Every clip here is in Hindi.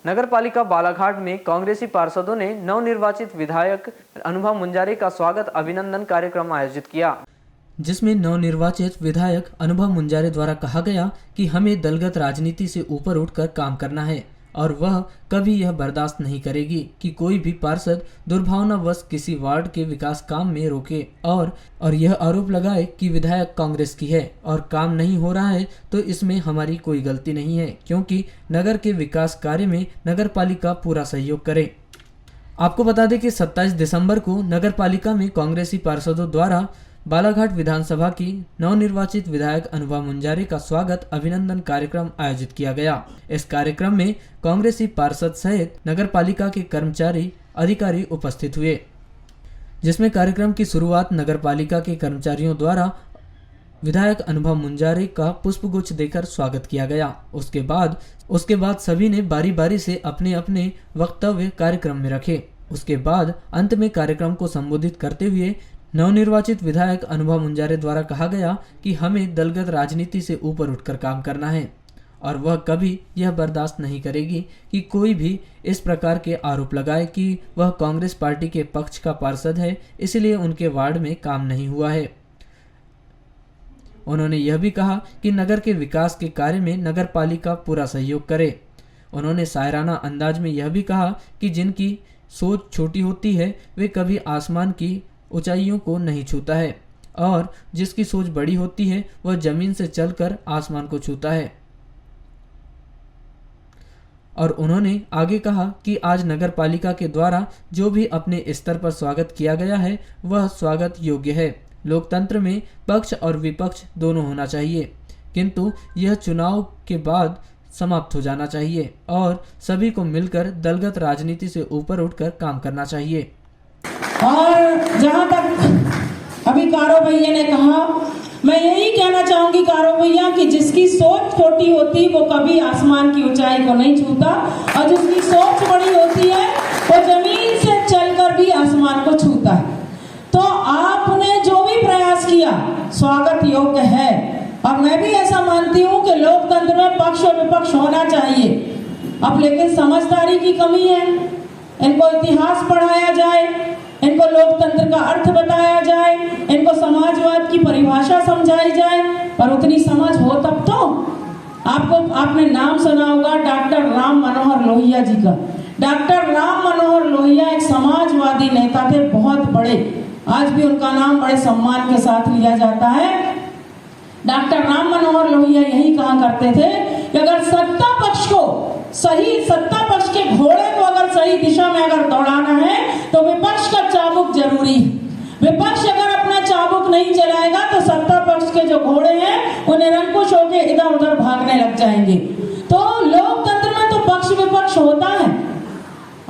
नगर पालिका बालाघाट में कांग्रेसी पार्षदों ने नवनिर्वाचित विधायक अनुभव मुंजारे का स्वागत अभिनंदन कार्यक्रम आयोजित किया, जिसमें नवनिर्वाचित विधायक अनुभव मुंजारे द्वारा कहा गया कि हमें दलगत राजनीति से ऊपर उठकर काम करना है और वह कभी यह बर्दाश्त नहीं करेगी कि कोई भी पार्षद दुर्भावनावश किसी वार्ड के विकास काम में रोके और यह आरोप लगाए कि विधायक कांग्रेस की है और काम नहीं हो रहा है तो इसमें हमारी कोई गलती नहीं है, क्योंकि नगर के विकास कार्य में नगर पालिका पूरा सहयोग करे। आपको बता दें कि 27 दिसंबर को नगर पालिका में कांग्रेसी पार्षदों द्वारा बालाघाट विधानसभा की नवनिर्वाचित विधायक अनुभव मुंजारे का स्वागत अभिनंदन कार्यक्रम आयोजित किया गया। इस कार्यक्रम में कांग्रेसी पार्षद सहित नगर पालिका के कर्मचारी अधिकारी उपस्थित हुए, जिसमें कार्यक्रम की शुरुआत नगर पालिका के कर्मचारियों द्वारा विधायक अनुभव मुंजारे का पुष्पगुच्छ देकर स्वागत किया गया। उसके बाद सभी ने बारी बारी से अपने अपने वक्तव्य कार्यक्रम में रखे। उसके बाद अंत में कार्यक्रम को संबोधित करते हुए नवनिर्वाचित विधायक अनुभव मुंजारे द्वारा कहा गया कि हमें दलगत राजनीति से ऊपर उठकर काम करना है और वह कभी यह बर्दाश्त नहीं करेगी कि कोई भी इस प्रकार के आरोप लगाए कि वह कांग्रेस पार्टी के पक्ष का पार्षद है, इसलिए उनके वार्ड में काम नहीं हुआ है। उन्होंने यह भी कहा कि नगर के विकास के कार्य में नगर पालिका पूरा सहयोग करे। उन्होंने शायराना अंदाज में यह भी कहा कि जिनकी सोच छोटी होती है वे कभी आसमान की ऊंचाइयों को नहीं छूता है और जिसकी सोच बड़ी होती है वह जमीन से चलकर आसमान को छूता है। और उन्होंने आगे कहा कि आज नगर पालिका के द्वारा जो भी अपने स्तर पर स्वागत किया गया है वह स्वागत योग्य है। लोकतंत्र में पक्ष और विपक्ष दोनों होना चाहिए, किंतु यह चुनाव के बाद समाप्त हो जाना चाहिए और सभी को मिलकर दलगत राजनीति से ऊपर उठकर काम करना चाहिए। और जहाँ तक अभी कारो भैया ने कहा, मैं यही कहना चाहूंगी कारो भैया कि जिसकी सोच छोटी होती वो कभी आसमान की ऊंचाई को नहीं छूता और जिसकी सोच बड़ी होती है वो जमीन से चलकर भी आसमान को छूता है। तो आपने जो भी प्रयास किया स्वागत योग्य है और मैं भी ऐसा मानती हूँ कि लोकतंत्र में पक्ष और विपक्ष होना चाहिए। अब लेकिन समझदारी की कमी है, इनको इतिहास पढ़ाया जाए, इनको लोकतंत्र का अर्थ बताया जाए, इनको समाजवाद की परिभाषा समझाई जाए, पर उतनी समझ हो तब तो। आपने नाम सुना होगा डॉक्टर राम मनोहर लोहिया जी का। डॉक्टर राम मनोहर लोहिया एक समाजवादी नेता थे, बहुत बड़े, आज भी उनका नाम बड़े सम्मान के साथ लिया जाता है। डॉक्टर राम मनोहर लोहिया यही कहा करते थे कि अगर सत्ता पक्ष के घोड़े को अगर सही दिशा में अगर दौड़ाना है तो विपक्ष का चाबुक जरूरी है। विपक्ष अगर अपना चाबुक नहीं चलाएगा तो सत्ता पक्ष के जो घोड़े हैं वो निरंकुश होकर इधर उधर भागने लग जाएंगे। तो लोकतंत्र में तो पक्ष विपक्ष होता है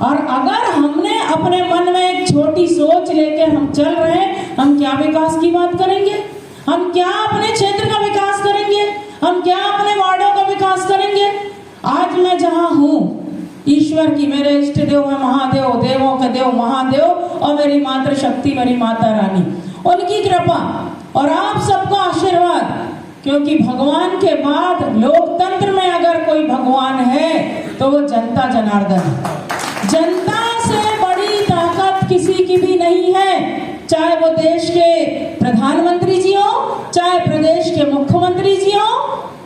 और अगर हमने अपने मन में एक छोटी सोच लेके हम चल रहे हैं, हम क्या विकास की बात करेंगे, हम क्या अपने क्षेत्र का विकास करेंगे, हम क्या अपने वार्डों का विकास करेंगे। आज मैं जहाँ हूँ, ईश्वर की, मेरे इष्ट देव है महादेव, देवों के देव महादेव और मेरी मातृ शक्ति मेरी माता रानी, उनकी कृपा और आप सबका आशीर्वाद, क्योंकि भगवान के बाद लोकतंत्र में अगर कोई भगवान है तो वो जनता जनार्दन है। जनता से बड़ी ताकत किसी की भी नहीं है, चाहे वो देश के प्रधानमंत्री जी हो, चाहे प्रदेश के मुख्यमंत्री जी हो,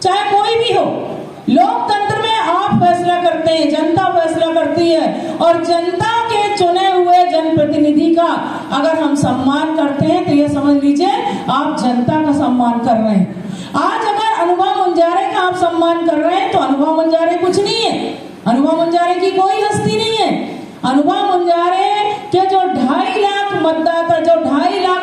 चाहे कोई भी हो। लोकतंत्र में आप फैसला करते हैं, जनता फैसला करती है और जनता के चुने हुए जनप्रतिनिधि का अगर हम सम्मान करते हैं तो ये समझ लीजिए आप जनता का सम्मान कर रहे हैं। आज अगर अनुभव मुंजारे का आप सम्मान कर रहे हैं तो अनुभव मुंजारे कुछ नहीं है, अनुभव मुंजारे की कोई हस्ती नहीं है। अनुभव मुंजारे के जो 2.5 लाख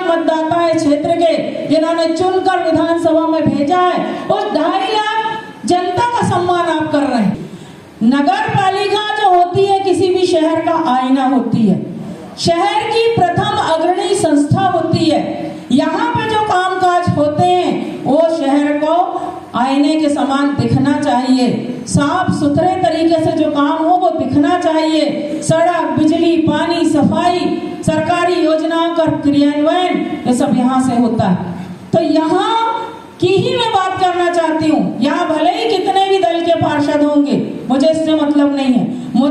मतदाता है क्षेत्र के, जिन्होंने चुनकर विधानसभा में भेजा है, उस 2.5 लाख जनता का सम्मान आप कर रहे हैं। नगर पालिका जो होती है किसी भी शहर का आईना होती है, शहर की प्रथम अग्रणी संस्था होती है। यहाँ पे जो कामकाज होते हैं वो शहर को आईने के समान दिखना चाहिए, साफ सुथरे तरीके से जो काम हो वो दिखना चाहिए। सड़क, बिजली, पानी, सफाई, सरकारी योजनाओं का क्रियान्वयन, ये सब यहाँ से होता है। तो यहाँ की ही मैं बात करना चाहती हूँ। यहाँ भले ही कितने भी दल के पार्षद होंगे, मुझे इससे मतलब नहीं है।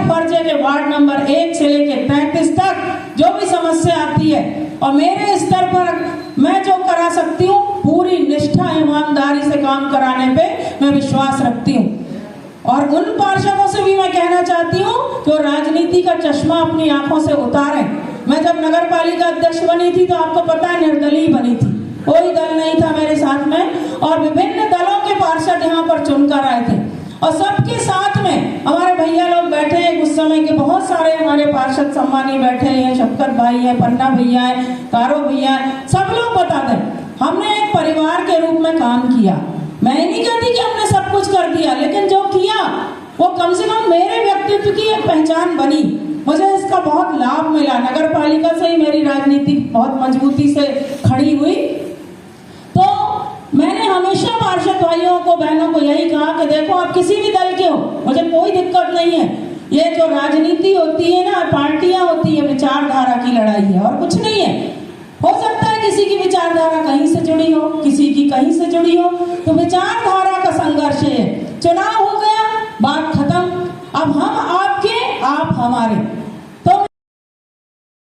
फर्ज है कि वार्ड नंबर 1 से लेके 33 तक जो भी समस्या आती है और मेरे स्तर पर मैं जो करा सकती हूँ, पूरी निष्ठा ईमानदारी से काम कराने पे मैं विश्वास रखती हूँ। और उन पार्षदों से भी मैं कहना चाहती हूँ जो राजनीति का चश्मा अपनी आंखों से उतारें। मैं जब नगर पालिका अध्यक्ष बनी थी तो आपको पता है निर्दलीय बनी थी, कोई दल नहीं था मेरे साथ में, और विभिन्न दलों के पार्षद यहाँ पर चुनकर आए थे और सबके साथ में हमारे भैया लोग बैठे हैं, उस समय के बहुत सारे हमारे पार्षद सम्मानी बैठे हैं, शक्कर भाई है, पन्ना भैया है, कारो भैया है, सब लोग बता दें हमने एक परिवार के रूप में काम किया। मैं नहीं कहती कि हमने सब कुछ कर दिया, लेकिन जो किया वो कम से कम मेरे व्यक्तित्व की एक पहचान बनी, मुझे इसका बहुत लाभ मिला। नगर पालिका से ही मेरी राजनीति बहुत मजबूती से खड़ी हुई। तो मैंने हमेशा पार्षद भाइयों को, बहनों को यही कहा कि देखो आप किसी भी दल के हो, मुझे कोई दिक्कत नहीं है। ये जो राजनीति होती है ना, पार्टियां होती है, विचारधारा की लड़ाई है और कुछ नहीं है। हो सकता है किसी की विचारधारा कहीं से जुड़ी हो, किसी की कहीं से जुड़ी हो, तो विचारधारा का संघर्ष है। चुनाव हो गया, बात खत्म। अब हम